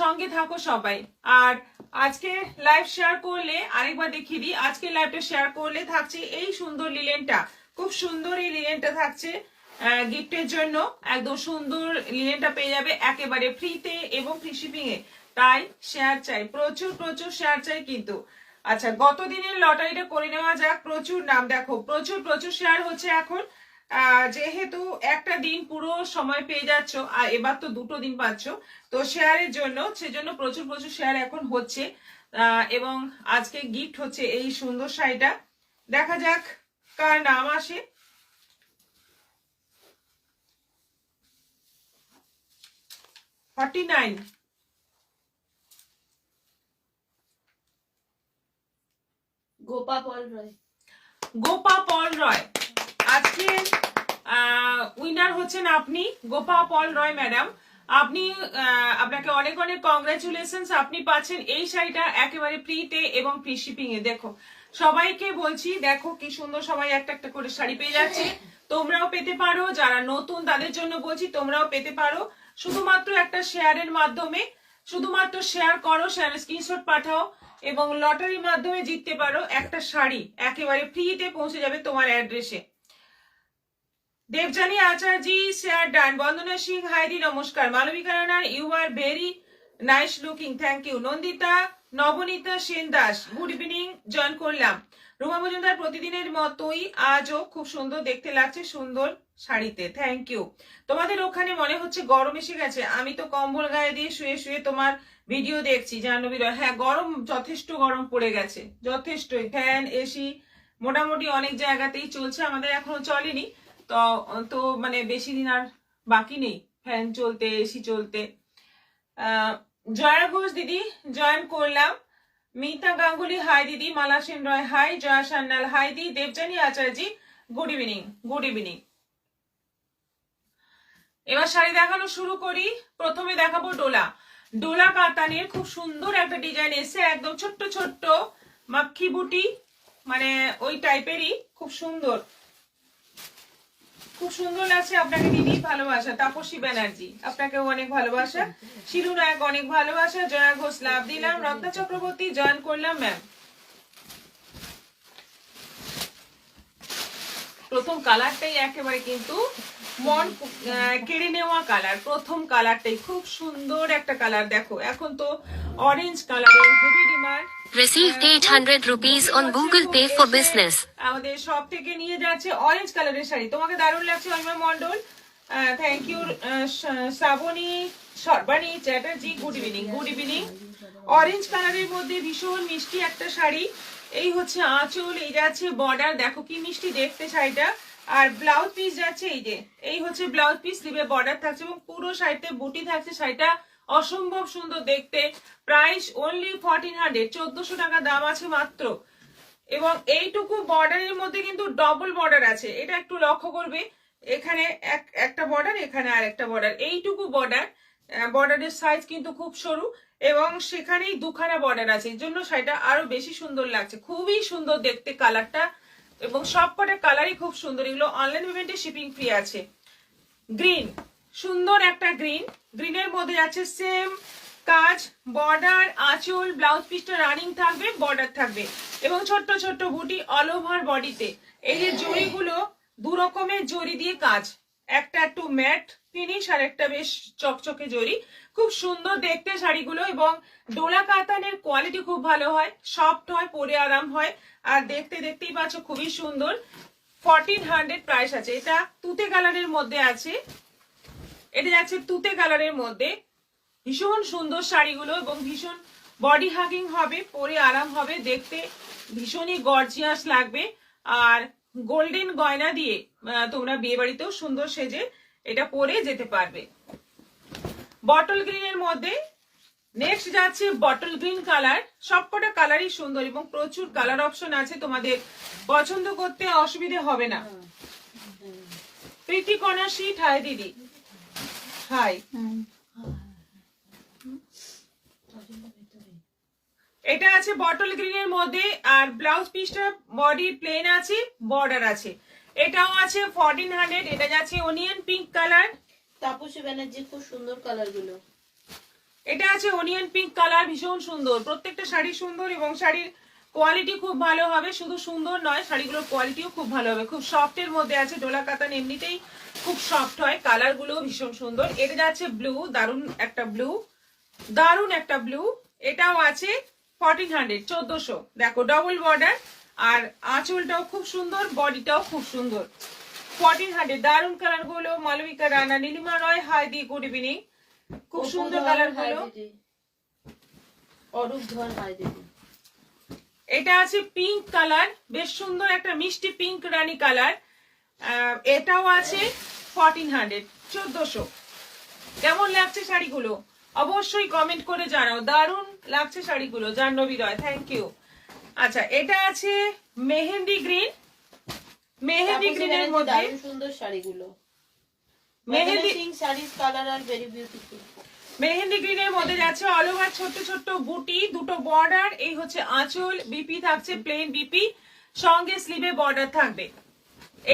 সঙ্গে থাকো সবাই। আর আজকে লাইভ শেয়ার করলে আরেকবার দেখিয়ে দিই, আজকে লাইভটা শেয়ার করলে থাকছে এই সুন্দর লিলেনটা, খুব সুন্দর এই লিলেনটা থাকছে গিফটের জন্য। একদম সুন্দর লিলেনটা পেয়ে যাবে একেবারে ফ্রিতে এবং ফ্রি শিপিং এ। তাই শেয়ার চাই, প্রচুর প্রচুর শেয়ার চাই কিন্তু। আচ্ছা, গত দিনের লটারিটা করে নেওয়া যাক। প্রচুর নাম দেখো, প্রচুর প্রচুর শেয়ার হচ্ছে এখন। যেহেতু একটা দিন পুরো সময় পেয়ে যাচ্ছ, আর এবার তো 2টো দিন পাচ্ছ, তো শেয়ারের জন্য সেজন্য প্রচুর প্রচুর শেয়ার এখন হচ্ছে। এবং আজকে গিফট হচ্ছে এই সুন্দর শাড়িটা। দেখা যাক কার নাম আসে। গোপা পল রয়। গোপা পল রয় আজকে উইনার হচ্ছেন আপনি, গোপা পল রয় ম্যাডাম। আপনি আপনাকে অনেক অনেক কংগ্রাচুলেশনস। আপনি পাচ্ছেন এই শাড়িটা একেবারে ফ্রিতে এবং ফ্রি শিপিং এ। দেখো সবাইকে বলছি, দেখো কি সুন্দর সবাই একটা একটা করে শাড়ি পেয়ে যাচ্ছে। তোমরাও পেতে পারো, যারা নতুন তাদের জন্য বলছি তোমরাও পেতে পারো। শুধুমাত্র একটা শেয়ারের মাধ্যমে, শুধুমাত্র শেয়ার করো, শেয়ারের স্ক্রিনশট পাঠাও এবং লটারির মাধ্যমে জিততে পারো একটা শাড়ি, একেবারে ফ্রিতে পৌঁছে যাবে তোমার অ্যাড্রেসে। Debjani Acharya share done. বন্দনা সিং হাইদি নমস্কার। মালবিকা রানার you are very nice looking, thank you. Nandita Nabanita Sen Das good evening, join করলাম। রুমা মজুমদার প্রতিদিনের মতোই আজও খুব সুন্দর দেখতে লাগছে সুন্দর শাড়িতে, থ্যাংক ইউ। তোমাদের ওখানে মনে হচ্ছে গরম এসে গেছে। আমি তো কম্বল গায়ে দিয়ে শুয়ে শুয়ে তোমার ভিডিও দেখছি জাহ্নবী রয়। হ্যাঁ, গরম যথেষ্ট গরম পড়ে গেছে, যথেষ্টই। ফ্যান এসি মোটামুটি অনেক জায়গাতেই চলছে, আমাদের এখনো চলেনি। তো তো মানে বেশি দিন আর বাকি নেই ফ্যান চলতে, এসি চলতে। জয়া ঘোষ দিদি জয়েন করলাম। মিতা গাঙ্গুলি হাই দিদি। মালা সেন রয় হাই। জয়া সান্যাল হাই দি। Debjani Acharya good evening, good evening. এবার শাড়ি দেখানো শুরু করি। প্রথমে দেখাবো ডোলা। ডোলা কাতানের খুব সুন্দর একটা ডিজাইন এসে, একদম ছোট্ট ছোট্ট মাক্খি বুটি, মানে ওই টাইপেরই, খুব সুন্দর, খুব সুন্দর লাগছে। আপনাকে দিদি ভালোবাসা। তাপসী ব্যানার্জি আপনাকেও অনেক ভালোবাসা। শিরু নায়ক অনেক ভালোবাসা। জয়া ঘোষ লাভ দিলাম। রত্না চক্রবর্তী জয়েন করলাম ম্যাম। প্রথম কালারটাই একেবারে কিন্তু মন কেড়ে নেওয়া কালার। প্রথম কালারটাই খুব সুন্দর একটা কালার। দেখো এখন তো অরেঞ্জ কালারের খুবই demand. Received 800 rupees on Google Pay for business. আমাদের সব থেকে নিয়ে যাচ্ছে অরেঞ্জ কালারের শাড়ি। তোমাকে দারুণ লাগছে Anima Mondal, thank you. Srabani Sarbani Chatterjee good evening, good evening. Orange কালারের মধ্যে ভীষণ মিষ্টি একটা শাড়ি। এই হচ্ছে আঁচল, এই যাচ্ছে বর্ডার, দেখো কি মিষ্টি দেখতে শাড়িটা। আর ব্লাউজ পিস যাচ্ছে এই যে, এই হচ্ছে ব্লাউজ পিস, স্লিভে বর্ডার থাকছে এবং পুরো শাড়িতে বুটি থাকছে। শাড়িটা অসম্ভব সুন্দর দেখতে। প্রাইস অনলি 1400, 1400 টাকা দাম আছে মাত্র। এবং এইটুকু বর্ডারের মধ্যে কিন্তু ডবল বর্ডার আছে, এটা একটু লক্ষ্য করবে। এখানে একটা বর্ডার, এখানে আর একটা বর্ডার, এইটুকু বর্ডার। বর্ডারের সাইজ কিন্তু খুব সরু এবং সেখানেই দুখানা বর্ডার আছে, এই জন্য শাড়িটা আরো বেশি সুন্দর লাগছে। খুবই সুন্দর দেখতে কালারটা এবং সবকটা কালারই খুব সুন্দর। এগুলো অনলাইন পেমেন্টে শিপিং ফ্রি আছে। গ্রিন, সুন্দর একটা গ্রিন। গ্রিনের মধ্যে আছে সেম কাজ, বর্ডার, আঁচল, ব্লাউজ পিসটা রানিং থাকবে, বর্ডার থাকবে এবং ছোট্ট ছোট্ট বুটি অল ওভার বডিতে। এই যে জড়িগুলো দু রকমের জড়ি দিয়ে কাজ, একটা একটু ম্যাট ফিনিশ আর একটা বেশ চকচকে জড়ি। খুব সুন্দর দেখতে শাড়িগুলো এবং ডোলা কাতানের কোয়ালিটি খুব ভালো হয়, সফট হয়, পরে আরাম হয় আর দেখতে দেখতেই পাচ্ছ খুবই সুন্দর। 1400 প্রাইস আছে। এটা তুতে কালারের মধ্যে আছে, এটা যাচ্ছে তুতে কালারের মধ্যে। ভীষণ সুন্দর শাড়িগুলো এবং ভীষণ বডি হাগিং হবে, পরে আরাম হবে, দেখতে ভীষণই গর্জিয়াস লাগবে। আর গোল্ডেন গয়না দিয়ে তোমরা বিয়ে বাড়িতেও সুন্দর সেজে এটা পরে যেতে পারবে। বটল গ্রিনের মধ্যে নেক্সট যাচ্ছে বটল গ্রিন কালার। সবকটা কালারই সুন্দর এবং প্রচুর কালার অপশন আছে, তোমাদের পছন্দ করতে অসুবিধে হবে না। প্রীতি কণা শীত হাই দিদি হাই। এটা আছে বটল গ্রিনের মধ্যে আর ব্লাউজ পিসটা বডি প্লেন আছে, বর্ডার আছে। এটাও আছে 1400। এটা যাচ্ছে onion pink colour. Tapasi Banerjee খুব সুন্দর কালার গুলো। এটা আছে অনিয়ন পিঙ্ক কালার, ভীষণ সুন্দর, প্রত্যেকটা শাড়ি সুন্দর এবং শাড়ির কোয়ালিটি খুব ভালো হবে। শুধু সুন্দর নয়, শাড়িগুলোর কোয়ালিটিও খুব ভালো হবে। খুব সফটের মধ্যে আছে, ডোলা কাতান এমনিতেই খুব সফট হয়, কালার গুলো ভীষণ সুন্দর। এটা যাচ্ছে ব্লু, দারুন একটা ব্লু, দারুন একটা ব্লু। এটাও আছে 1400, 1400। দেখো ডবল বর্ডার, আর আঁচলটাও খুব সুন্দর, বডিটাও খুব সুন্দর। 1400, দারুন কালার গুলো। মালবিকা রানা, নীলিমা রয়, হাই দি, গুড ইভিনিং। খুব সুন্দর কালার গুলো। অরূপ ধর, হাই দিদি। এটা আছে পিঙ্ক কালার, বেশ সুন্দর একটা মিষ্টি পিঙ্ক রানী কালার। এটাও আছে 1400, 1400। কেমন লাগছে শাড়িগুলো অবশ্যই কমেন্ট করে জানাও। দারুণ লাগছে শাড়িগুলো, জাহ্নবী রয়, থ্যাংক ইউ। আচ্ছা, এটা আছে মেহেন্দি গ্রিন, মেহেন্দি গ্রিনের মধ্যে দারুণ সুন্দর শাড়িগুলো। মেহেন্দি শাড়ির কালার আর ভেরি বিউটিফুল। মেহেন্দি গ্রিনের মধ্যে যাচ্ছে অল ওভার ছোট্ট ছোট্ট বুটি, দুটো বর্ডার। এই হচ্ছে আঁচল, বিপি থাকছে প্লেন বিপি, সঙ্গে স্লিভে বর্ডার থাকবে।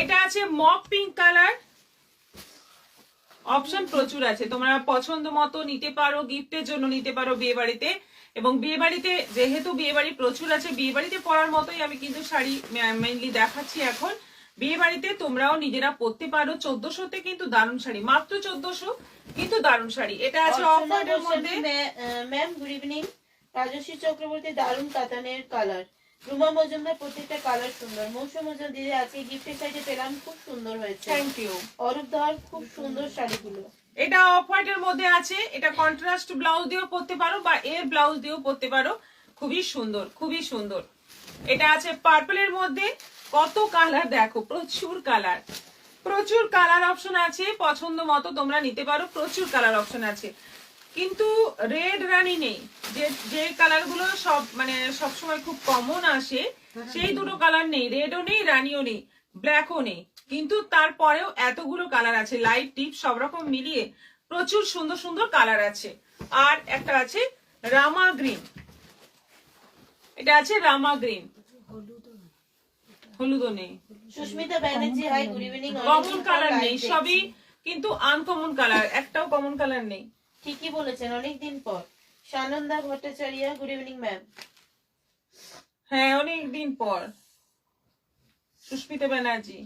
এটা আছে মক পিঙ্ক কালার। অপশন প্রচুর আছে, তোমরা পছন্দ মতো নিতে পারো, গিফটের জন্য নিতে পারো বিয়ে বাড়িতে। এবং বিয়ে বাড়িতে যেহেতু বিয়ে বাড়ি প্রচুর আছে, বিয়ে বাড়িতে পরার মতোই আমি কিন্তু শাড়ি মেইনলি দেখাচ্ছি এখন। বিয়ে বাড়িতে তোমরাও নিজেরা পরতে পারো। 1400-তে কিন্তু দারুণ শাড়ি, মাত্র 1400, কিন্তু দারুণ শাড়ি। এটা আছে অফারের মধ্যে। Ma'am good evening. Rajashree Chakraborty, দারুণ কাতানের কালার। রুমা মজুমদার, প্রত্যেকটা কালার সুন্দর। মৌসুম মজুমদার দিদি আছে গিফটের সাইডে পেলাম, খুব সুন্দর হয়েছে, থ্যাংক ইউ। অরূপ ধর, খুব সুন্দর শাড়িগুলো। এটা অফ হোয়াইটের মধ্যে আছে, এটা কন্ট্রাস্ট ব্লাউজ দিয়েও পরতে পারো বা এর ব্লাউজ দিয়েও পরতে পারো, খুবই সুন্দর, খুবই সুন্দর। এটা আছে পার্পলের মধ্যে, কত কালার দেখো, প্রচুর কালার, প্রচুর কালার অপশন আছে, পছন্দ মতো তোমরা নিতে পারো, প্রচুর কালার অপশন আছে। কিন্তু রেড রানী নেই, যে যে কালার গুলো সব মানে সবসময় খুব কমন আসে, সেই দুটো কালার নেই, রেডও নেই, রানীও নেই, ব্ল্যাকও নেই। কিন্তু তারপরেও এতগুলো কালার আছে, লাইট ডিপ সব রকম মিলিয়ে প্রচুর সুন্দর সুন্দর কালার আছে। আর একটা আছে রামা গ্রিন, এটা আছে রামা গ্রিন, হলুদও নেই। Susmita Banerjee, hi good evening. Common colour নেই, সবই কিন্তু আনকমন কালার, একটাও কমন কালার নেই। ঠিকই বলেছেন, অনেকদিন পর। Sananda Bhattacharya, good evening ma'am. হ্যাঁ, অনেকদিন পর। সুস্মিতা ব্যানার্জি,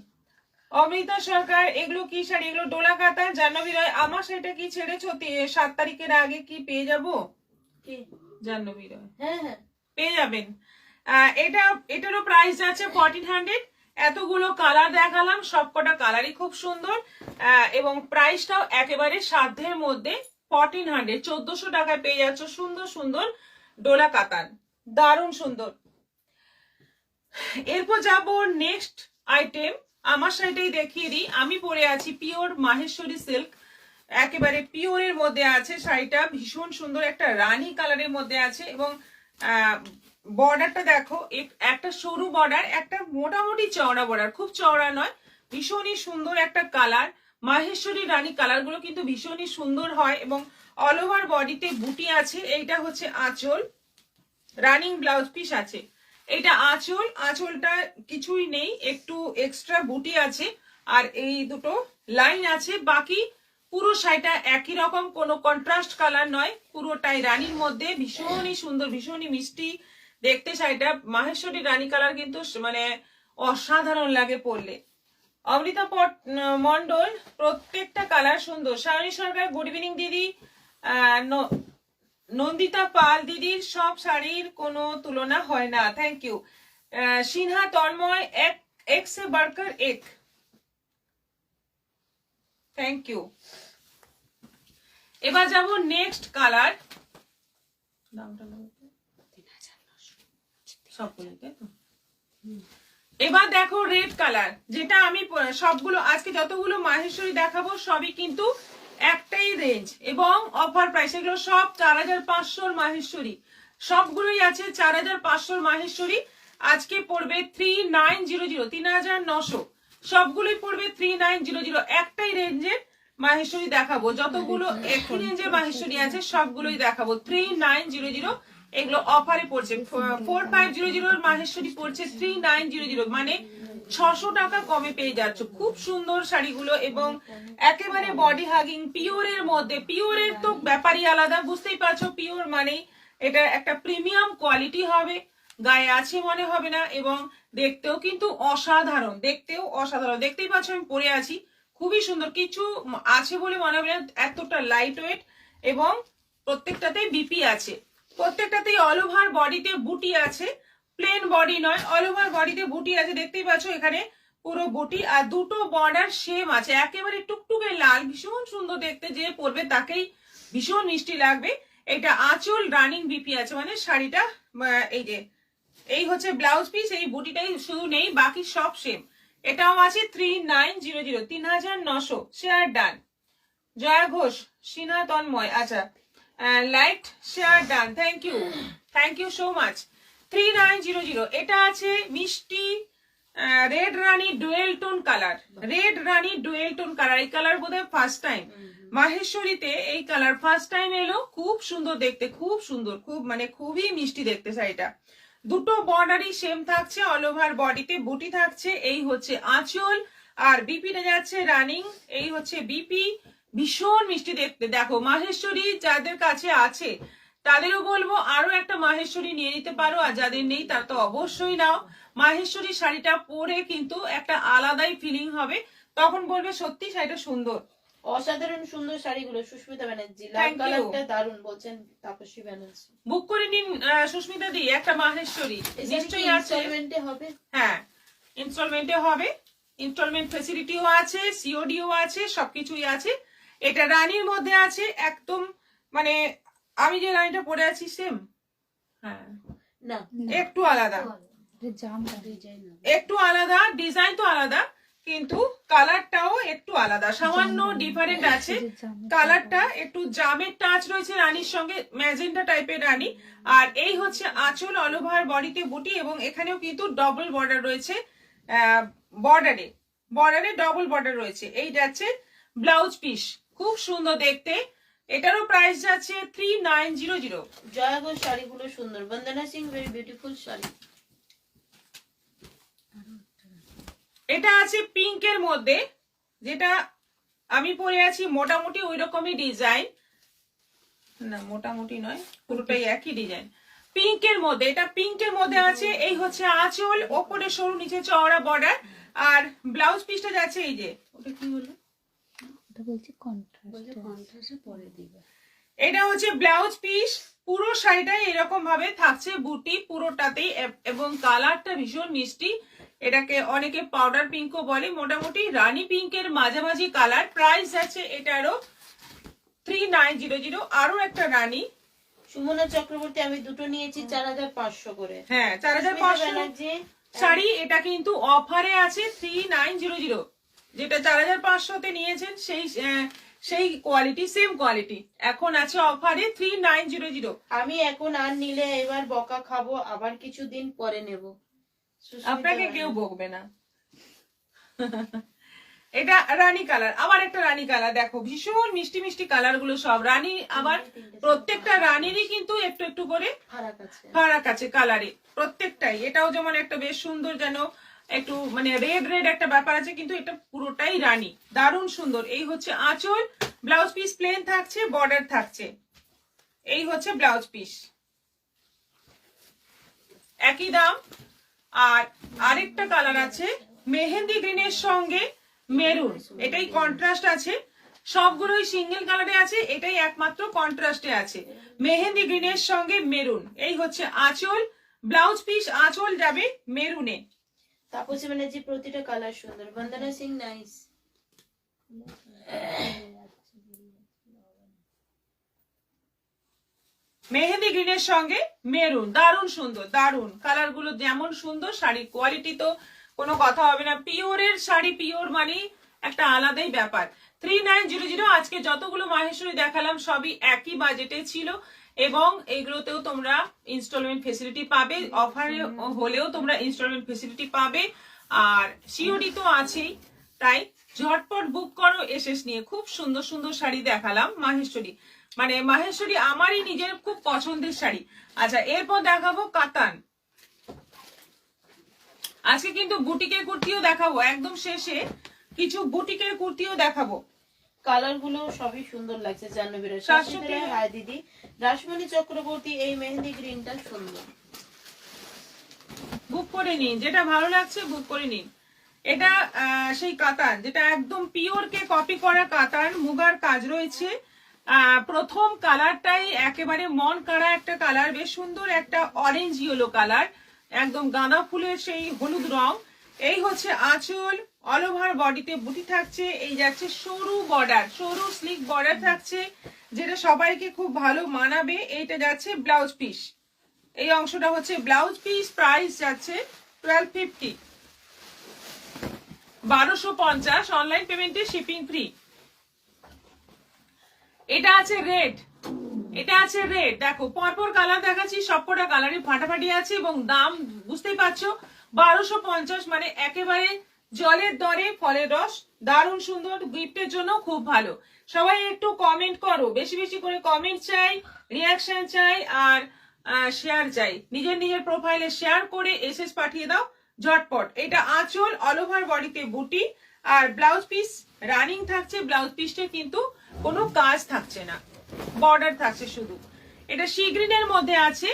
অমৃতা সরকার, এগুলো কি শাড়ি? এগুলো ডোলা কাতা। জাহ্নবী রয়, আমার সেটা কি ছেড়েছো 7 তারিখের আগে, কি পেয়ে যাবো? জাহ্নবী রয়, হ্যাঁ হ্যাঁ, পেয়ে যাবেন। এটারও প্রাইস আছে 1400। এতগুলো কালার দেখালাম, সবকটা কালারই খুব সুন্দর, এবং প্রাইসটাও একেবারে সাধ্যের মধ্যে। 1400, 1400 টাকায় পেয়ে যাচ্ছ সুন্দর সুন্দর ডোলা কাতান, দারুণ সুন্দর। এরপর যাব নেক্সট আইটেম। আমার শাড়িটাই দেখিয়ে দিই। আমি পরে আছি পিওর মাহেশ্বরী সিল্ক, একেবারে পিওরের মধ্যে আছে শাড়িটা, ভীষণ সুন্দর একটা রানী কালারের মধ্যে আছে। এবং বর্ডারটা দেখো, একটা সরু বর্ডার, একটা মোটামুটি চওড়া বর্ডার, খুব চওড়া নয়, ভীষণই সুন্দর একটা কালার। মাহেশ্বরী রানী কালার গুলো কিন্তু ভীষণই সুন্দর হয়। এবং অল ওভার বডিতে বুটি আছে। এইটা হচ্ছে আঁচল, রানিং ব্লাউজ পিস আছে। এটা আঁচল, আঁচলটা কিছুই নেই, একটু এক্সট্রা বুটি আছে, আর এই দুটো লাইন আছে। বাকি পুরো শাড়িটা একই রকম, কোনো কন্ট্রাস্ট কালার নয়, পুরোটাই রানীর মধ্যে, ভীষণই সুন্দর, ভীষণই মিষ্টি দেখতে শাড়িটা। মাহেশ্বরী রানী কালার কিন্তু মানে অসাধারণ লাগে পরলে। অমৃতা মন্ডল, প্রত্যেকটা কালার সুন্দর। সায়নী সরকার, গুড ইভিনিং দিদি। নন্দিতা পাল, দিদির সব শাড়ির কোনো তুলনা হয় না, থ্যাংক ইউ। সিনহা তন্ময়, এক সে বাড়কর এক, থ্যাংক ইউ। এবার যাব নেক্সট কালার। এবার দেখো রেড কালার, যেটা আমি সবগুলো আজকে যতগুলো মাহেশ্বরী দেখাবো সবই কিন্তু একটাই রেঞ্জ এবং অফার প্রাইস। এগুলো সব 4500 মাহেশ্বরী, সবগুলোই আছে 4500 মাহেশ্বরী। আজকে পড়বে 3900, 3900, সবগুলোই পড়বে 3900। একটাই রেঞ্জের মাহেশ্বরী দেখাবো, যতগুলো একই রেঞ্জের মাহেশ্বরী আছে সবগুলোই দেখাবো 3900। এগুলো অফারে পড়ছে। 4500 মাহেশ্বরী পড়ছে 3900, মানে 600 টাকা কমে পেয়ে যাচ্ছ। খুব সুন্দর শাড়িগুলো এবং একেবারে বডি হাগিং পিওরের মধ্যে। পিওরের তো ব্যাপারই আলাদা, বুঝতেই পারছো পিওর মানে এটা একটা প্রিমিয়াম কোয়ালিটি হবে, গায়ে আছে মনে হবে না এবং দেখতেও কিন্তু অসাধারণ, দেখতেও অসাধারণ। দেখতেই পাচ্ছ আমি পরে আছি, খুবই সুন্দর, কিছু আছে বলে মনে হবে না, এতটা লাইট ওয়েট এবং প্রত্যেকটাতেই বিপি আছে, প্রত্যেকটাতেই অল ওভার বডিতে বুটি আছে, প্লেন বডি নয়, অল ওভার বডিতে বুটি আছে। দেখতেই পাচ্ছ এখানে পুরো বুটি আর দুটো বর্ডার সেম আছে, একেবারে টুকটুকে লাল, ভীষণ সুন্দর দেখতে, যে পরবে তাকেই ভীষণ মিষ্টি লাগবে। এটা আঁচল রানিং বিপি আছে, মানে শাড়িটা এই যে এই হচ্ছে ব্লাউজ পিস, এই বুটিটাই শুধু নেই, বাকি সব সেম। এটাও আছে 3900, 3900। Share done. জয়া ঘোষ, সিনা তন্ময়, আচ্ছা like share done, thank you so much. 3900। এটা আছে মিষ্টি red rani dual tone colour, red rani dual tone colour. এই কালার বোধহয় ফার্স্ট টাইম মাহেশ্বরীতে, এই কালার ফার্স্ট টাইম এলো। খুব সুন্দর দেখতে, খুব সুন্দর, খুব মানে খুবই মিষ্টি দেখতে শাড়িটা। দুটো বর্ডারই সেম থাকছে, অল ওভার বডিতে বুটি থাকছে। এই হচ্ছে আঁচল আর বিপিটা যাচ্ছে রানিং, এই হচ্ছে বিপি, ভীষণ মিষ্টি দেখতে। দেখো মাহেশ্বরী যাদের কাছে আছে তাদেরও বলবো আরো একটা মাহেশ্বরী নিয়ে নিতে পারো, আর যাদের নেই তার তো অবশ্যই নাও। মাহেশ্বরী শাড়িটা পরে কিন্তু একটা আলাদাই ফিলিং হবে, তখন বলবে সত্যি শাড়িটা সুন্দর। অসাধারণ সুন্দর শাড়িগুলো। সুস্মিতা ব্যানার্জি, লাল Thank you. কালারটা দারুণ বলছেন তাপসী ব্যানার্জি। বুক করে নিন সুস্মিতা দি, একটা মাহেশ্বরী নিশ্চয়ই আছে। ইনস্টলমেন্টে হবে? হ্যাঁ ইনস্টলমেন্টে হবে, ইনস্টলমেন্ট ফেসিলিটিও আছে, সিওডিও আছে, সবকিছুই আছে। এটা রানীর মধ্যে আছে একদম, মানে আমি যে রানীটা পরে আছি সেম, হ্যাঁ না, একটু আলাদা, একটু আলাদা, ডিজাইন তো আলাদা কিন্তু কালারটাও একটু আলাদা, সামান্য ডিফারেন্ট আছে। কালারটা একটু জামের টাচ রয়েছে রানীর সঙ্গে, ম্যাজেন্টা টাইপের রানী। আর এই হচ্ছে আঁচল, অল ওভার বডিতে বুটি এবং এখানেও কিন্তু ডবল বর্ডার রয়েছে, বর্ডারে ডবল বর্ডার রয়েছে। এই যাচ্ছে ব্লাউজ পিস, খুব সুন্দর দেখতে। এটারও প্রাইস যাচ্ছে 3900। জয়া ঘোষ শাড়িগুলো সুন্দর। বন্দনা সিং, ভেরি বিউটিফুল শাড়ি। এটা আছে পিঙ্কের মধ্যে, যেটা আমি পরে আছি মোটামুটি ওই রকমই ডিজাইন, না মোটামুটি নয়, পুরোটাই একই ডিজাইন। পিঙ্কের মধ্যে, এটা পিঙ্কের মধ্যে আছে। এই হচ্ছে আঁচল, ওপরে সরু, নিচে চওড়া বর্ডার, আর ব্লাউজ পিসটা যাচ্ছে এই যে, ওটা কি হলো, এটা হচ্ছে ব্লাউজ পিস। পুরো শাড়িটাই এরকম ভাবে থাকছে, বুটি পুরোটাতেই, এবং কালারটা ভীষণ মিষ্টি। এটাকে অনেকে পাউডার পিঙ্কও বলে, মোটামুটি রানী পিঙ্কের মাঝামাঝি কালার। প্রাইস আছে এটারও 3900। আরো একটা রানী, সুমনা চক্রবর্তী, আমি দুটো নিয়েছি 4500 করে। হ্যাঁ 4500 শাড়ি। এটা কিন্তু অফারে আছে 3900, যেটা 4500-তে নিয়েছেন সেই কোয়ালিটি, সেম কোয়ালিটি এখন আছে অফারে 3900। আমি এখন আর নিলে এবার বকা খাবো, আবার কিছুদিন পরে নেব। আপনাকে কেউ বকবে না। এটা রানী কালার, আবার একটা রানী কালার। দেখো ভীষণ মিষ্টি মিষ্টি কালার গুলো সব রানী, আবার প্রত্যেকটা রানীরই কিন্তু একটু একটু করে ফারাক আছে কালারে প্রত্যেকটাই। এটাও যেমন একটা বেশ সুন্দর, যেন একটু মানে রেড রেড একটা ব্যাপার আছে, কিন্তু এটা পুরোটাই রানী, দারুণ সুন্দর। এই হচ্ছে আঁচল, ব্লাউজ পিস প্লেন থাকছে, বর্ডার থাকছে। এই হচ্ছে ব্লাউজ পিস, একই দাম। আর আরেকটা কালার আছে মেহেন্দি গ্রিনের সঙ্গে মেরুন, এটাই কন্ট্রাস্ট আছে, সবগুলোই সিঙ্গেল কালারে আছে, এটাই একমাত্র কন্ট্রাস্টে আছে, মেহেন্দি গ্রিনের সঙ্গে মেরুন। এই হচ্ছে আঁচল, ব্লাউজ পিস আঁচল যাবে মেরুনে। তাপসী ব্যানার্জি, প্রতিটা কালার সুন্দর। বন্দনা সিং, নাইস। মেহেন্দি গ্রিনের সঙ্গে মেরুন, দারুণ সুন্দর, দারুণ কালার গুলো, যেমন সুন্দর শাড়ির কোয়ালিটি তো কোনো কথা হবে না। পিওরের শাড়ি, পিওর মানে একটা আলাদাই ব্যাপার। 3900। আজকে যতগুলো মাহেশ্বরী দেখালাম সবই একই বাজেটে ছিল, এবং এগুলোতেও তোমরা ইনস্টলমেন্ট ফেসিলিটি পাবে, অফারে হলেও তোমরা ইনস্টলমেন্ট ফেসিলিটি পাবে, আর সিওডি তো আছেই। তাই ঝটপট বুক করো এসএস নিয়ে। খুব সুন্দর সুন্দর শাড়ি দেখালাম মাহেশ্বরী, মানে মাহেশ্বরী আমারই নিজের খুব পছন্দের শাড়ি। আচ্ছা এরপর দেখাবো কাতান। আজকে কিন্তু বুটিকের কুর্তিও দেখাবো, একদম শেষে কিছু বুটিকের কুর্তিও দেখাবো। কালার গুলো সবই সুন্দর লাগছে। জাহ্নবীরা 700 টাকা। হাই দিদি। রাসমণি চক্রবর্তী এই মেহেন্দি গ্রিনটা সুন্দর, বুক করে নিন, যেটা ভালো লাগছে বুক করে নিন। এটা সেই কাতান, যেটা একদম পিওর কে কপি করা কাতান, মুগার কাজ রয়েছে। প্রথম কালারটাই একেবারে মন কাড়া একটা কালার, বেশ সুন্দর একটা অরেঞ্জ ইয়েলো কালার, একদম গাঁদা ফুলের সেই হলুদ রং। এই হচ্ছে আঁচল, অল ওভার বডিতে বুটি থাকছে, এই যাচ্ছে সরু বর্ডার, সরু স্লিক বর্ডার থাকছে, যেটা সবাইকে খুব ভালো মানাবে। এইটা যাচ্ছে ব্লাউজ পিস, এই অংশটা হচ্ছে ব্লাউজ পিস। প্রাইস যাচ্ছে 1250, 1250, অনলাইন পেমেন্টে শিপিং ফ্রি। এটা আছে রেড, এটা আছে রেড, দেখো পরপর কালার দেখাচ্ছি, সবকটা কালারই ফাটাফাটি আছে এবং দাম বুঝতেই পারছো 1250, মানে একেবারে জলের দরে ফলের রস, দারুণ সুন্দর, গিফটের জন্য খুব ভালো। সবাই একটু কমেন্ট করো, বেশি বেশি করে কমেন্ট চাই, রিয়াকশন চাই, আর শেয়ার চাই। নিজের নিজের প্রোফাইলে শেয়ার করে এসএস পাঠিয়ে দাও ঝটপট। এটা আঁচল, অল ওভার বডিতে বুটি, আর ব্লাউজ পিস রানিং থাকছে। ব্লাউজ পিসটা কিন্তু কোনো কাজ থাকছে না, বর্ডার থাকছে শুধু। এটা সি গ্রিনের মধ্যে আছে,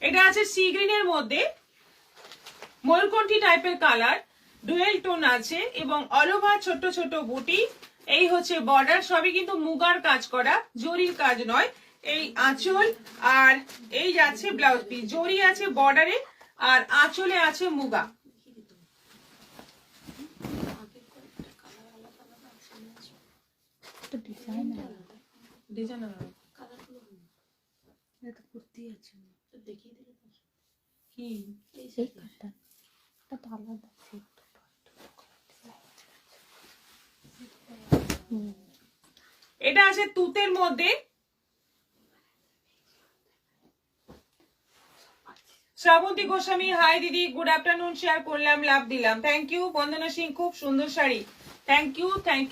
এটা আছে সি গ্রিনের মধ্যে, ময়ূরকণ্ঠী টাইপের কালার, ডুয়েল টোন আছে এবং অল ওভার ছোট ছোট বুটি। এই হচ্ছে বর্ডার, সবই কিন্তু মুগার কাজ করা, জরির কাজ নয়। এই আঁচল আর এই যাচ্ছে ব্লাউজ পিস, জরি আছে বর্ডারে আর আঁচলে আছে মুগা। এটা আছে তুতের মধ্যে, শ্রাবন্তী গোস্বামী, হাই দিদি, গুড আফটারনুন, শেয়ার করলাম, লাভ দিলাম, থ্যাংক ইউ। বন্দনা সিং, খুব সুন্দর sari, thank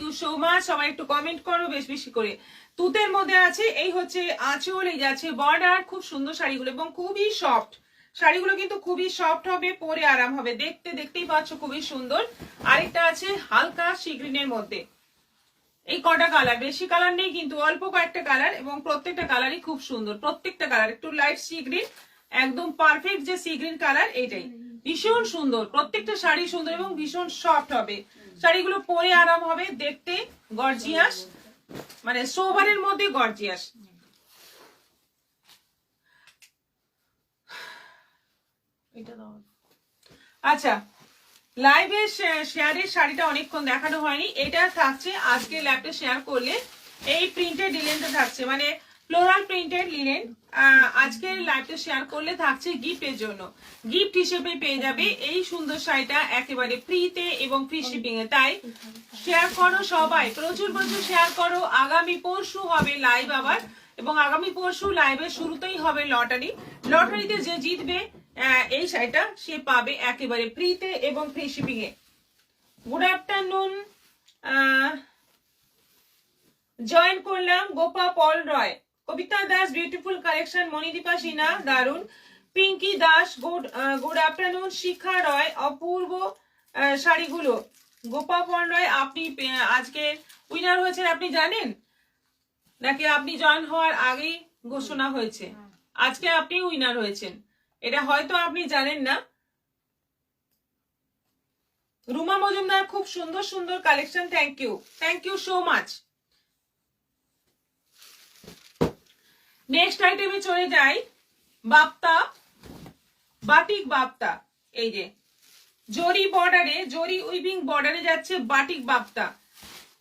you so much. সবাই একটু কমেন্ট করো বেশ বেশি করে। তুতের মধ্যে আছে, এই হচ্ছে আঁচল, এই যাচ্ছে বর্ডার, খুব সুন্দর শাড়িগুলো এবং খুবই সফট শাড়িগুলো, কিন্তু খুবই সফট হবে, পরে আরাম হবে, দেখতেই পাচ্ছ খুবই সুন্দর। আরেকটা আছে হালকা সি গ্রিনের মধ্যে, এই কটা কালার, বেশি কালার নেই কিন্তু অল্প কয়েকটা কালার এবং প্রত্যেকটা কালারই খুব সুন্দর। প্রত্যেকটা কালার একটু লাইট সি গ্রিন, একদম পারফেক্ট যে সি গ্রিন কালার, এইটাই ভীষণ সুন্দর। প্রত্যেকটা শাড়ি সুন্দর এবং ভীষণ সফট হবে, শাড়িগুলো পরে আরাম হবে, দেখতে গর্জিয়াস, মানে সোভারের মধ্যে গর্জিয়াস। আচ্ছা, লাইভে শেয়ারের শাড়িটা অনেকক্ষণ দেখানো হয়নি, এটা থাকছে আজকে ল্যাপটে শেয়ার করলে। এই প্রিন্টেড লিনেনটা থাকছে, মানে ফ্লোরাল প্রিন্টেড লিনেন, আজকের লাইভটা শেয়ার করলে থাকছে গিফটের জন্য, গিফট হিসেবে পেয়ে যাবে এই সুন্দর শাড়িটা একেবারে ফ্রিতে এবং ফ্রি শিপিং এ। তাই শেয়ার করো সবাই, প্রচুর প্রচুর শেয়ার করো। আগামী পরশু হবে লাইভ আবার, এবং আগামী পরশু লাইভের শুরুতেই হবে লটারি, লটারিতে যে জিতবে এই শাড়িটা সে পাবে একেবারে ফ্রিতে এবং ফ্রি শিপিং এ। গুড আফটারনুন, জয়েন করলাম গোপা পল রয়, কবিতা দাস, বিউটিফুল কালেকশন, মণিদীপা সিনহা, দারুন, পিঙ্কি দাস, গুড আফটারনুন, শিখা রয়, অপূর্ব শাড়িগুলো। গোপা পল রয়, আপনি আজকে উইনার হয়েছেন, আপনি জানেন নাকি আপনি জয়েন হওয়ার আগেই ঘোষণা হয়েছে? আজকে আপনি উইনার হয়েছেন, এটা হয়তো আপনি জানেন না। রুমা মজুমদার, খুব সুন্দর সুন্দর collection, thank you so much. Next আইটেমে চলে যাই, বাপ্তা, বাটিক বাপ্তা, এই যে জরি বর্ডারে, জরি উইভিং বর্ডারে যাচ্ছে বাটিক বাপ্তা।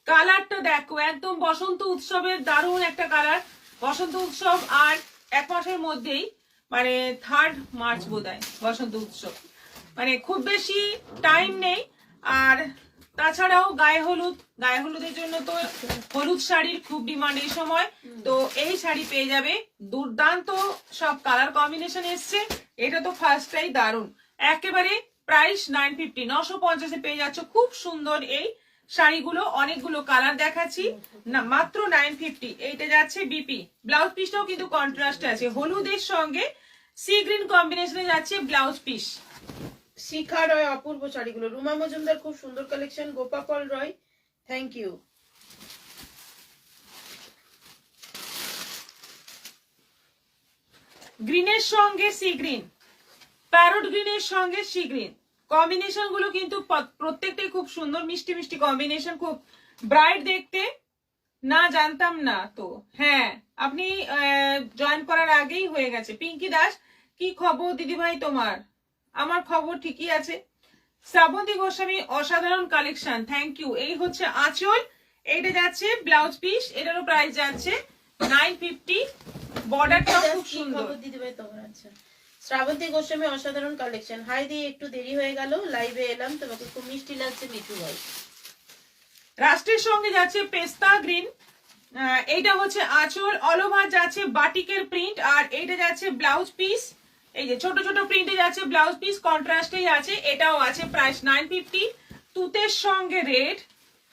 কালারটা দেখো, একদম বসন্ত উৎসবের দারুণ একটা কালার, বসন্ত উৎসব আর এক মাসের মধ্যেই, মানে 3 মার্চ বোধহয় বসন্ত উৎসব, মানে খুব বেশি টাইম নেই। আর তাছাড়াও গায়ে হলুদের জন্য তো হলুদ শাড়ির খুব ডিমান্ড এই সময়, তো এই শাড়ি পেয়ে যাবে, দুর্দান্ত সব কালার কম্বিনেশন এসছে। এটা তো ফার্স্টটাই দারুণ, একেবারে প্রাইস 950, 950 পেয়ে যাচ্ছ খুব সুন্দর এই শাড়িগুলো। অনেকগুলো কালার দেখাচ্ছি না, মাত্র 950। এইটা যাচ্ছে বিপি, ব্লাউজ পিসটাও কিন্তু কন্ট্রাস্ট আছে, হলুদের সঙ্গে সি গ্রিন কম্বিনেশনে যাচ্ছে ব্লাউজ পিস। শিখা রয় অপূর্ব শাড়িগুলো, রুমা মজুমদার খুব সুন্দর collection, Gopal Roy thank you. গ্রিনের সঙ্গে সি গ্রিন, প্যারোট গ্রিনের সঙ্গে সি গ্রিন, কম্বিনেশন গুলো কিন্তু প্রত্যেকটাই খুব সুন্দর, মিষ্টি মিষ্টি কম্বিনেশন, খুব ব্রাইট দেখতে। না জানতাম না তো, হ্যাঁ আপনি জয়েন করার আগেই হয়ে গেছে। পিঙ্কি দাস, কি খবর দিদিভাই তোমার? আমার খবর ঠিকই আছে। শ্রাবন্তী গোস্বামী, অসাধারণ কালেকশন, থ্যাংক ইউ। এই হচ্ছে আঁচল, এইটা যাচ্ছে ব্লাউজ পিস, এটারও প্রাইস যাচ্ছে 950। বর্ডারটাও খুব সুন্দর। দিদিভাই তোমার আচ্ছা। শ্রাবন্তী গোস্বামী অসাধারণ কালেকশন, হাই দিয়ে একটু দেরি হয়ে গেল, লাইভে এলাম, তোমাকে খুব মিষ্টি লাগছে মিঠু ভাই। রাষ্ট্রের সঙ্গে যাচ্ছে পেস্তা গ্রিন, এইটা হচ্ছে আঁচল, অল ওভার যাচ্ছে বাটিকের প্রিন্ট, আর এইটা যাচ্ছে ব্লাউজ পিস। এই যে ছোট ছোট প্রিন্টে যাচ্ছে ব্লাউজ পিস, কন্ট্রাস্টেই আছে, এটাও আছে প্রাইস 950। তুতের সঙ্গে রেড,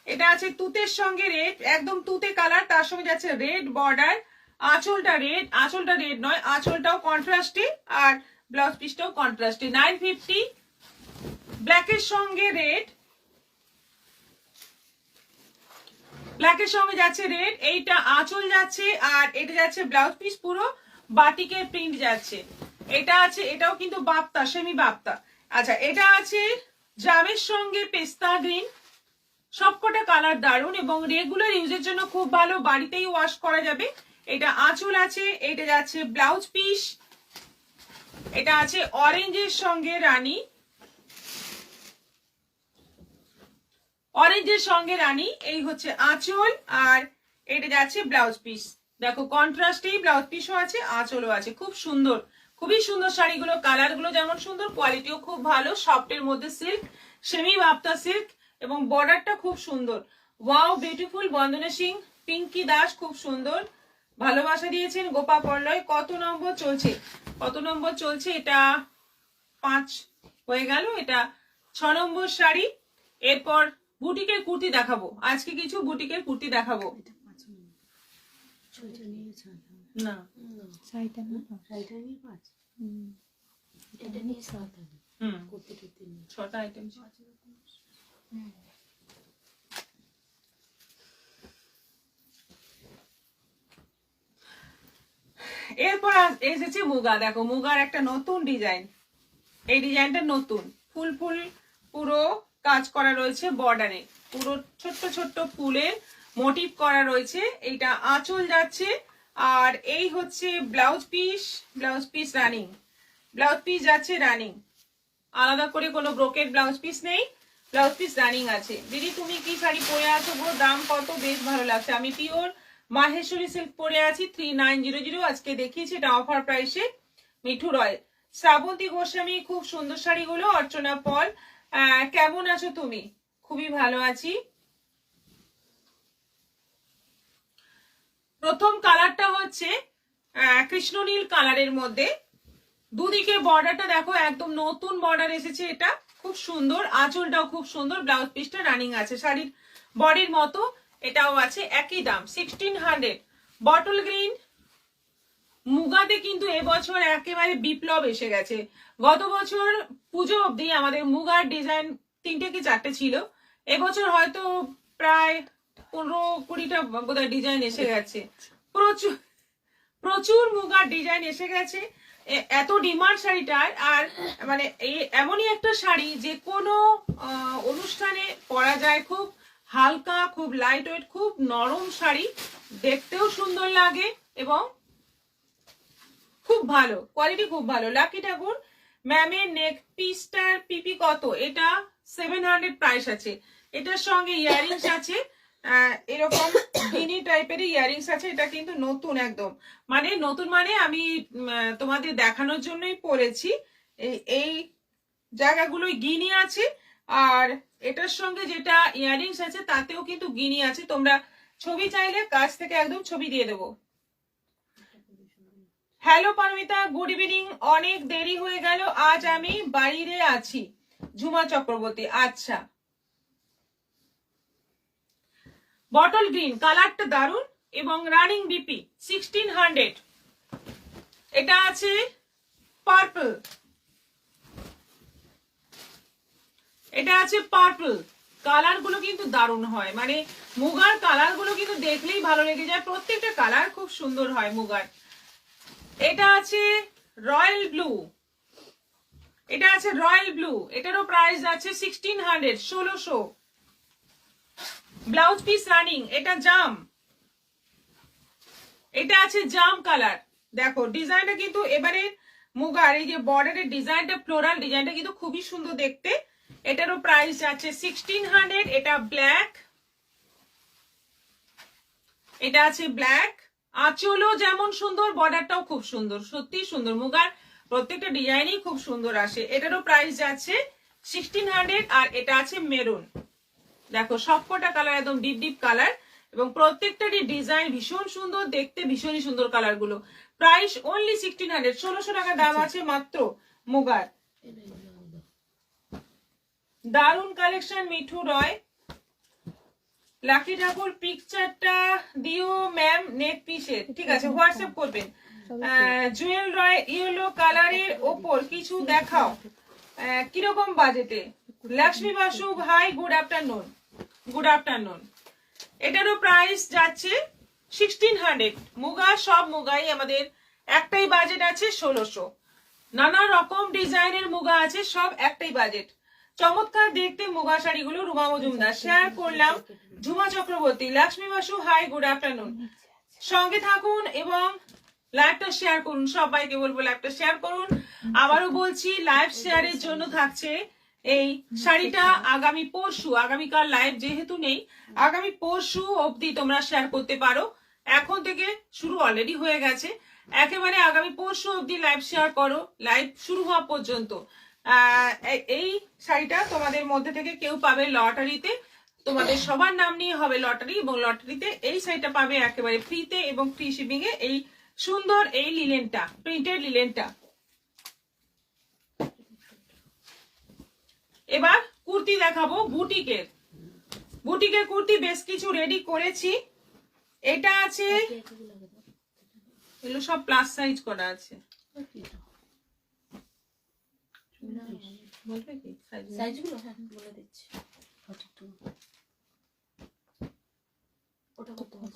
এটা আছে তুতের সঙ্গে রেড, একদম তুতে কালার, তার সঙ্গে যাচ্ছে রেড বর্ডার, আঁচলটা রেড, আঁচলটা রেড নয়, আঁচলটাও কন্ট্রাস্টে আর ব্লাউজ পিসটাও কন্ট্রাস্টে। 950। ব্ল্যাকের সঙ্গে রেড, ব্ল্যাকের সঙ্গে যাচ্ছে রেড, এইটা আঁচল যাচ্ছে আর এটা যাচ্ছে ব্লাউজ পিস, পুরো বাটিকের প্রিন্ট যাচ্ছে। এটা আছে, এটাও কিন্তু বাপ্তা, সেমি বাপ্তা। আচ্ছা, এটা আছে জামের সঙ্গে পেস্তা গ্রিন, সবকটা কালার দারুন এবং রেগুলার ইউজের জন্য খুব ভালো, বাড়িতেই ওয়াশ করা যাবে। এটা আঁচল আছে, এটা যাচ্ছে ব্লাউজ পিস, এটা আছে অরেঞ্জের সঙ্গে রানী, অরেঞ্জের সঙ্গে রানী, এই হচ্ছে আঁচল আর এটা যাচ্ছে ব্লাউজ পিস। দেখো কন্ট্রাস্টেই ব্লাউজ পিসও আছে, আঁচলও আছে, খুব সুন্দর, খুবই সুন্দর শাড়িগুলো, কালার গুলো যেমন সুন্দর, কোয়ালিটিও খুব ভালো, সফটের মধ্যে সিল্ক, সেমি বাপ্তা সিল্ক এবং বর্ডারটা খুব সুন্দর। Wow beautiful. বন্দনা সিং, পিঙ্কি দাস খুব সুন্দর, ভালোবাসা দিয়েছেন। গোপা পল্লয়, কত নম্বর চলছে? কত নম্বর চলছে? এটা 5 হয়ে গেল, এটা 6 নম্বর শাড়ি। এরপর বুটিকের কুর্তি দেখাবো, আজকে কিছু বুটিকের কুর্তি দেখাবো। না ছটা আইটেম। এরপর এসেছে মুগা, দেখো মুগার একটা নতুন ডিজাইন, এই ডিজাইনটা নতুন, ফুল ফুল পুরো কাজ করা রয়েছে বর্ডারে, পুরো ছোট্ট ছোট্ট ফুলের মোটিভ করা রয়েছে। এইটা আঁচল যাচ্ছে আর এই হচ্ছে blouse piece, blouse piece running, blouse piece যাচ্ছে রানিং, আলাদা করে কোনো ব্রোকেড ব্লাউজ পিস নেই, ব্লাউজ পিস রানিং আছে। দিদি তুমি কি শাড়ি পরে আছো গো? দাম কত? বেশ ভালো লাগছে। আমি পিওর মাহেশ্বরী সিল্ক পরে আছি, 3900, আজকে দেখিয়েছি, এটা অফার প্রাইসে। মিঠু রয়, শ্রাবন্তী গোস্বামী, খুব সুন্দর শাড়িগুলো। অর্চনা পল, কেমন আছো তুমি? খুবই ভালো আছি। প্রথম কালারটা হচ্ছে কৃষ্ণনীল কালারের মধ্যে, দুদিকে বর্ডারটা দেখো একদম নতুন বর্ডার এসেছে, এটা খুব সুন্দর, আঁচলটাও খুব সুন্দর, ব্লাউজ পিসটা রানিং আছে শাড়ির বডির মতো, এটাও আছে, একই দাম 1600। বটল গ্রিন, মুগাতে কিন্তু এবছর একেবারে বিপ্লব এসে গেছে। গত বছর পুজো অবধি আমাদের মুগার ডিজাইন 3টে কি 4টে ছিল, এবছর হয়তো প্রায় 15-20টা বোধহয় ডিজাইন এসে গেছে, প্রচুর প্রচুর মুগার ডিজাইন এসে গেছে। এত ডিমান্ড শাড়িটার, আর মানে এমনই একটা শাড়ি যে কোনো অনুষ্ঠানে পরা যায়, খুব হালকা, খুব লাইট ওয়েট, খুব নরম শাড়ি, দেখতেও সুন্দর লাগে এবং খুব ভালো কোয়ালিটি, খুব ভালো। লাকি ঠাকুর, ম্যামের নেক পিসটার পিপি কত? এটা 700 প্রাইস আছে, এটার সঙ্গে ইয়ারিংস আছে, এরকম মিনি টাইপের ইয়ারিংস আছে। এটা কিন্তু নতুন একদম, মানে নতুন মানে আমি তোমাদের দেখানোর জন্যই পরেছি। এই জায়গাগুলোই গিনি আছে, আর এটার সঙ্গে যেটা ইয়ারিংস আছে তাতেও কিন্তু গিনি আছে। তোমরা ছবি চাইলে কাছ থেকে একদম ছবি দিয়ে দেবো। Hello Paromita, good evening. অনেক দেরি হয়ে গেল, আজ আমি বাইরে আছি। ঝুমা চক্রবর্তী, আচ্ছা। বটল গ্রিন কালারটা দারুন এবং রানিং বিপি 1600। এটা আছে পার্পল, এটা আছে পার্পল। কালার গুলো কিন্তু দারুণ হয়, মানে মুগার কালার গুলো কিন্তু দেখলেই ভালো লেগে যায়, প্রত্যেকটা কালার খুব সুন্দর হয় মুগার। এটা আছে রয়্যাল ব্লু, এটা আছে রয়্যাল ব্লু, এটারও প্রাইস আছে 1600, 1600। ব্লাউজ পিস রানিং, এটা জাম, এটা আছে জাম কালার। দেখো ডিজাইনটা কিন্তু এবারে মুগার এই যে বর্ডারের ডিজাইনটা, ফ্লোরাল ডিজাইনটা কিন্তু খুবই সুন্দর দেখতে। এটারও প্রাইস আছে 1600। এটা ব্ল্যাক, এটা আছে ব্ল্যাক। আঁচলও যেমন সুন্দর, বর্ডারটাও খুব সুন্দর, সত্যি সুন্দর। মুগার প্রত্যেকটা ডিজাইনই খুব সুন্দর আসে। এটারও প্রাইস আছে 1600। আর এটা আছে মেরুন, দেখো সবকটা কালার একদম ডিপ ডিপ কালার, এবং প্রত্যেকটারই ডিজাইন ভীষণ সুন্দর দেখতে, ভীষণই সুন্দর কালার গুলো। প্রাইস অনলি 1600, 1600 টাকা দাম আছে মাত্র মুগার। দারুন কালেকশন মিঠু রয়। লাকি ঠাকুর পিকচারটা দিও ম্যাম নেক পিসের, ঠিক আছে হোয়াটসঅ্যাপ করবেন। জুয়েল রয় ইয়েলো কালারের ওপর কিছু দেখাও, কিরকম বাজেটে? লক্ষ্মী বাসু ভাই গুড আফটারনুন, গুড আফটারনুন। এটারও প্রাইস যাচ্ছে 1600। মুগা সব মুগাই আমাদের একটাই বাজেট আছে 1600। নানা রকম ডিজাইনের মুগা আছে, সব একটাই বাজেট। চমৎকার দেখতে মুগা শাড়িগুলো রুমা মজুমদার শেয়ার করলাম। Jhuma Chakraborty, Lakshmi Basu hi good afternoon. সঙ্গে থাকুন এবং লাইভটা শেয়ার করুন, সবাইকে বলবো লাইভটা শেয়ার করুন। আবারও বলছি লাইভ শেয়ারের জন্য থাকছে এই শাড়িটা আগামী পরশু, আগামীকাল লাইভ যেহেতু নেই, আগামী পরশু অবধি তোমরা শেয়ার করতে পারো। এখন থেকে শুরু অলরেডি হয়ে গেছে, একেবারে আগামী পরশু অবধি লাইভ শেয়ার করো, লাইভ শুরু হওয়া পর্যন্ত। এই শাড়িটা তোমাদের মধ্যে থেকে কেউ পাবে লটারিতে, তোমাদের সবার নাম নিয়ে হবে লটারি, এবং লটারিতে এই শাড়িটা পাবে একেবারে ফ্রিতে এবং ফ্রি শিপিং এ। এই সুন্দর এই লিলেনটা, প্রিন্টেড লিলেনটা। এবার কুর্তি দেখাবো বুটিকের। বুটিকের কুর্তি বেশ কিছু রেডি করেছি। এটা আছে, এগুলো সব প্লাস সাইজ করা আছে। বলবে কি সাইজগুলো? হ্যাঁ বলে দিচ্ছি।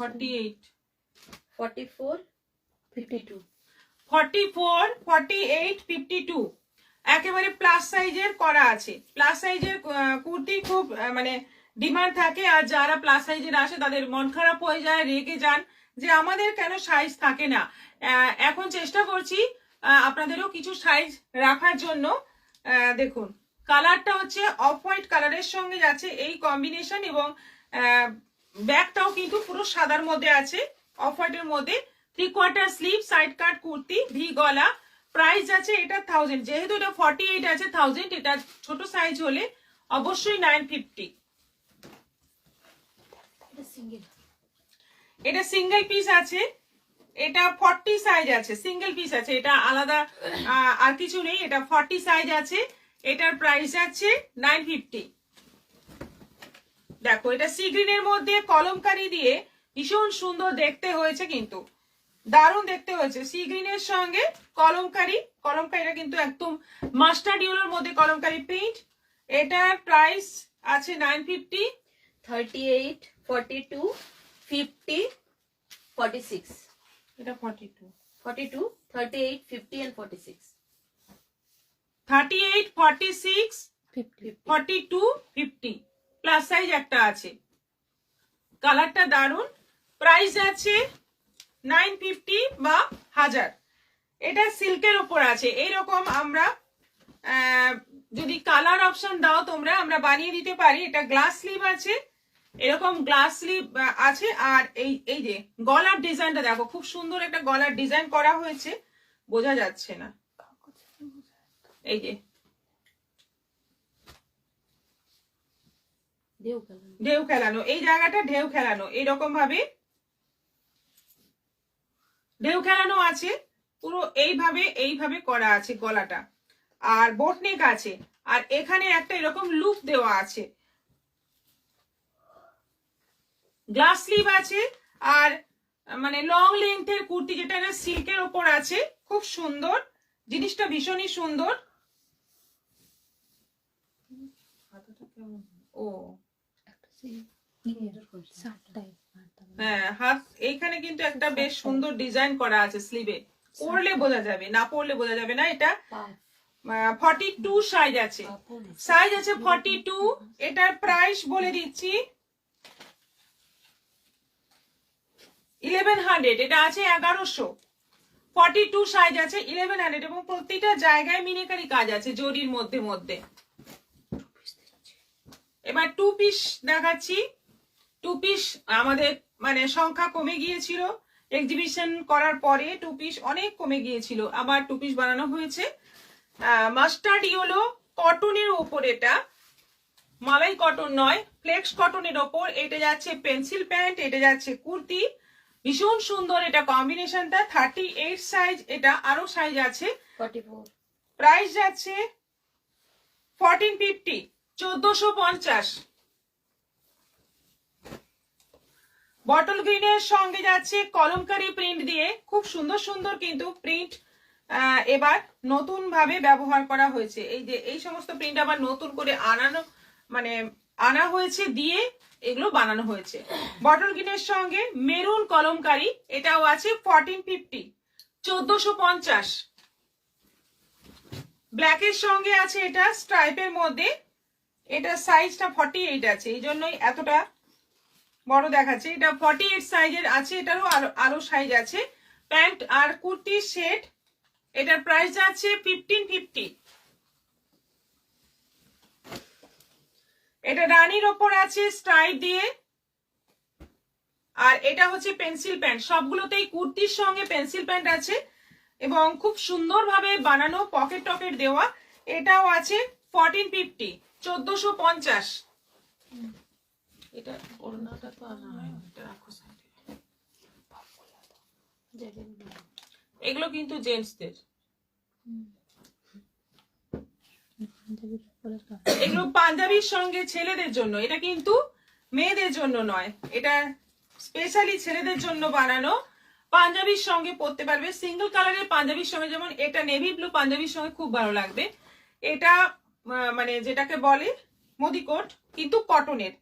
48, 44, 52, 44, 48, 52 একেবারে প্লাস সাইজের করা আছে। প্লাস সাইজের কুর্তি খুব মানে ডিমান্ড থাকে, আর যারা প্লাস সাইজের আসে তাদের মন খারাপ হয়ে যায়, রেগে যান যে আমাদের কেন সাইজ থাকে না। এখন চেষ্টা করছি আপনাদেরও কিছু সাইজ রাখার জন্য। দেখুন কালারটা হচ্ছে অফ হোয়াইট কালারের সঙ্গে যাচ্ছে এই কম্বিনেশন, এবং ব্যাকটাও কিন্তু পুরো সাদার মধ্যে আছে, অফ হোয়াইটের মধ্যে। 3/4 স্লিভ, সাইড কাট কুর্তি, ভি গলা। প্রাইস আছে এটা 1000, যেহেতু এটা 48 আছে 1000, এটা ছোট সাইজ হলে অবশ্যই 950। এটা সিঙ্গেল পিস আছে, এটা 40 সাইজ আছে, সিঙ্গেল পিস আছে, এটা আলাদা আর কিছু নেই। এটা 40 সাইজ আছে, এটার প্রাইস আছে 950। দেখো এটা সি গ্রিনের মধ্যে কলমকারি দিয়ে ভীষণ সুন্দর দেখতে হয়েছে, কিন্তু দারুণ দেখতে হয়েছে। সি গ্রিনের সঙ্গে কলমকারি, কলমকারিটা কিন্তু একদম মাস্টার্ড ইয়েলোর মধ্যে কলমকারি প্রিন্ট। এটার প্রাইস আছে 950। 38, 42, 50, 46, এটা 42, 42, 38, 50 and 46, 38, 46, 50, 42, 50 প্লাস সাইজ একটা আছে। কালারটা দারুন। প্রাইস আছে 950 বা 1000। এটা সিল্কের উপর আছে। এইরকম আমরা যদি কালার অপশন দাও তোমরা, আমরা বানিয়ে দিতে পারি। এটা গ্লাস স্লিভ আছে, এরকম গ্লাস স্লিভ আছে। আর এই যে গলার ডিজাইনটা দেখো, খুব সুন্দর একটা গলার ডিজাইন করা হয়েছে, বোঝা যাচ্ছে না। এই যে ঢেউ খেলানো, এই জায়গাটা ঢেউ খেলানো, এইরকম ভাবে ঢেউ খেলানো আছে পুরো, এইভাবে করা আছে গলাটা। আর বোটনেক আছে, আর এখানে একটা এরকম লুপ দেওয়া আছে। গ্লাস স্লিভ আছে, আর মানে লং লেন্থের কুর্তি, যেটা সিল্কের ওপর আছে, খুব সুন্দর জিনিসটা ভীষণই সুন্দর। ও হ্যাঁ, হাত এইখানে কিন্তু একটা বেশ সুন্দর ডিজাইন করা আছে স্লিভে, পরলে বোঝা যাবে, না পরলে বোঝা যাবে না। এটা 42 সাইজ আছে, 42। এটার প্রাইস বলে দিচ্ছি 1100, এটা আছে 1100। 42 সাইজ আছে, 1100, এবং প্রতিটা জায়গায় মিনাকারি কাজ আছে জরির মধ্যে মধ্যে। এবার 2 পিস দেখাচ্ছি। 2 পিস আমাদের মানে সংখ্যা কমে গিয়েছিল এক্সিবিশন করার পরে, 2 পিস অনেক কমে গিয়েছিল, আবার 2 পিস বানানো হয়েছে। মাস্টার্ড ইয়েলো কটনের ওপর, এটা মালাই কটন নয়, ফ্লেক্স কটনের ওপর। এটা যাচ্ছে পেন্সিল প্যান্ট, এটা যাচ্ছে কুর্তি, ভীষণ সুন্দর এটা কম্বিনেশনটা। 38 সাইজ, এটা আরো সাইজ আছে। 44 প্রাইস যাচ্ছে 1450, 1450। বটল গ্রিনের সঙ্গে যাচ্ছে কলমকারি প্রিন্ট দিয়ে, খুব সুন্দর সুন্দর কিন্তু প্রিন্ট এবার নতুন ভাবে ব্যবহার করা হয়েছে। এই যে এই সমস্ত প্রিন্ট আবার নতুন করে আনা হয়েছে, দিয়ে এগুলো বানানো হয়েছে। বটল গ্রিনের সঙ্গে মেরুন কলমকারি, এটাও আছে 1450, 1450। ব্ল্যাকের সঙ্গে আছে এটা স্ট্রাইপের মধ্যে, এটা সাইজটা 48 আছে, এই জন্যই এতটা বড় দেখাচ্ছে। এটা 48 সাইজের আছে, এটারও আরো সাইজ আছে। প্যান্ট আর কুর্তির সেট, এটার প্রাইস আছে 1550। এটা রানীর ওপর আছে স্ট্রাইপ দিয়ে, আর এটা হচ্ছে পেন্সিল প্যান্ট। সবগুলোতেই কুর্তির সঙ্গে পেন্সিল প্যান্ট আছে এবং খুব সুন্দরভাবে বানানো, পকেট টকেট দেওয়া। এটাও আছে 1450, 1450। এটা ওড়নাটা তো আনা হয় না, এটা রাখো সাইডে। এগুলো কিন্তু জেন্টসদের, এগুলো পাঞ্জাবির সঙ্গে ছেলেদের জন্য, এটা কিন্তু মেয়েদের জন্য নয়, এটা স্পেশালি ছেলেদের জন্য বানানো। পাঞ্জাবির সঙ্গে পরতে পারবে, সিঙ্গেল কালারের পাঞ্জাবির সঙ্গে, যেমন এটা নেভি ব্লু পাঞ্জাবির সঙ্গে খুব ভালো লাগবে। এটা মানে যেটাকে বলে মোদিকোট, কিন্তু কটনের।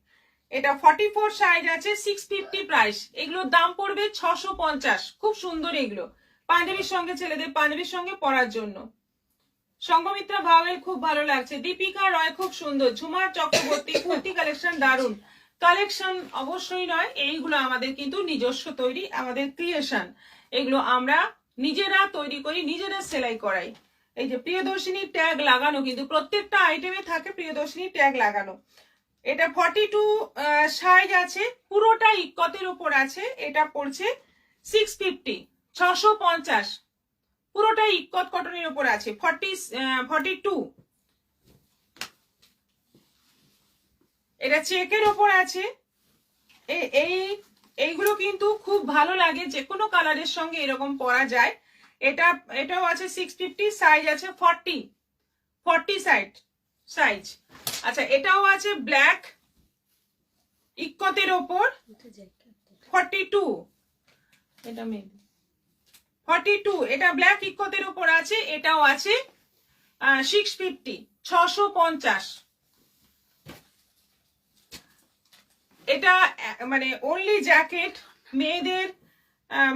এটা 44 সাইজ আছে, 650 প্রাইস। এগুলোর দাম পড়বে 650। খুব সুন্দর এগুলো, পাঞ্জাবির সঙ্গে, ছেলেদের পাঞ্জাবির সঙ্গে পরার জন্য। সঙ্গমিত্রা ভাওয়েল খুব ভালো লাগছে। দীপিকা রয় খুব সুন্দর। ঝুমার চক্রবর্তী কুর্তি কালেকশন দারুন। কালেকশন অবশ্যই নয়, এইগুলো আমাদের কিন্তু নিজস্ব তৈরি, আমাদের ক্রিয়েশন। এগুলো আমরা নিজেরা তৈরি করি, নিজেরা সেলাই করাই। এই যে প্রিয়দর্শিনী ট্যাগ লাগানো, কিন্তু প্রত্যেকটা আইটেমে থাকে প্রিয়দর্শিনী ট্যাগ লাগানো। এটা 42 সাইজ আছে, পুরোটা ইক্কতের উপর আছে। এটা পড়ছে 650, 650। পুরোটা ইক্কত কটনের উপর আছে। 42 এটা চেকের উপর আছে। এইগুলো কিন্তু খুব ভালো লাগে, যে কোনো কালারের সঙ্গে এরকম পরা যায়। এটাও আছে 650, সাইজ আছে 40 সাইজ। আচ্ছা, এটাও আছে ব্ল্যাক ইক্কতের ওপর 42। এটা মেবি 42, এটা ব্ল্যাক ইক্কতের উপর আছে। এটাও আছে 650, 650। এটা মানে অনলি জ্যাকেট, মেয়েদের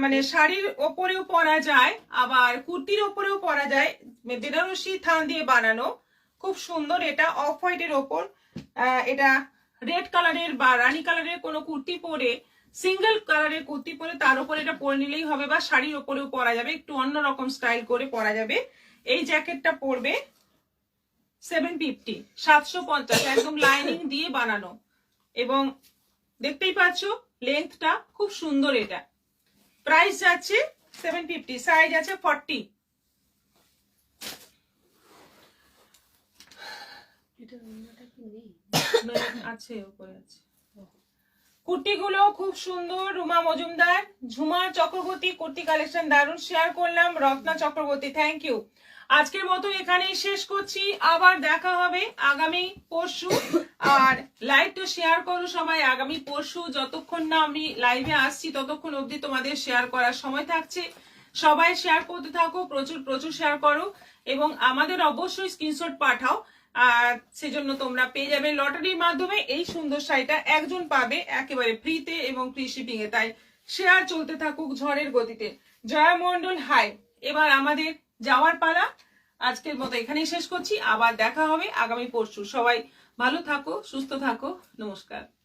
মানে শাড়ির ওপরেও পরা যায়, আবার কুর্তির ওপরেও পরা যায়। বেনারসি থান দিয়ে বানানো, খুব সুন্দর। এটা অফ হোয়াইটের ওপর, এটা রেড কালারের বা রানী কালারের কোনো কুর্তি পরে, সিঙ্গেল কালারের কুর্তি পরে তার উপর এটা পরে নিলেই হবে, বা শাড়ির ওপরেও পরা যাবে, একটু অন্যরকম স্টাইল করে পরা যাবে। এই জ্যাকেটটা পরবে 750, 750, একদম লাইনিং দিয়ে বানানো, এবং দেখতেই পাচ্ছ লেন্থটা খুব সুন্দর। এটা প্রাইস যাচ্ছে 750, সাইজ আছে 40। আছে উপরে আছে। কুর্তিগুলো খুব সুন্দর। রুমা মজুমদার, ঝুমা চক্রবর্তী কুর্তি কালেকশন দারুণ শেয়ার করলাম। Ratna Chakraborty, thank you. আজকের মতো এখানেই শেষ করছি, আবার দেখা হবে আগামী পরশু। আর লাইভটা শেয়ার করো সবাই আগামী পরশু, যতক্ষণ না আমি লাইভে আসছি ততক্ষণ অবধি তোমাদের শেয়ার করার সময় থাকছে। সবাই শেয়ার করতে থাকো, প্রচুর প্রচুর শেয়ার করো এবং আমাদের অবশ্যই স্ক্রিনশট পাঠাও। আর সেজন্য তোমরা পেয়ে যাবে লটারির মাধ্যমে এই সুন্দর শাড়িটা, একজন পাবে একেবারে ফ্রিতে এবং ফ্রি শিপিং এ। তাই শেয়ার চলতে থাকুক ঝড়ের গতিতে। জয়া মন্ডল হাই। এবার আমাদের যাওয়ার পালা। আজকের মতো এখানেই শেষ করছি, আবার দেখা হবে আগামী পরশু। সবাই ভালো থাকো, সুস্থ থাকো, নমস্কার।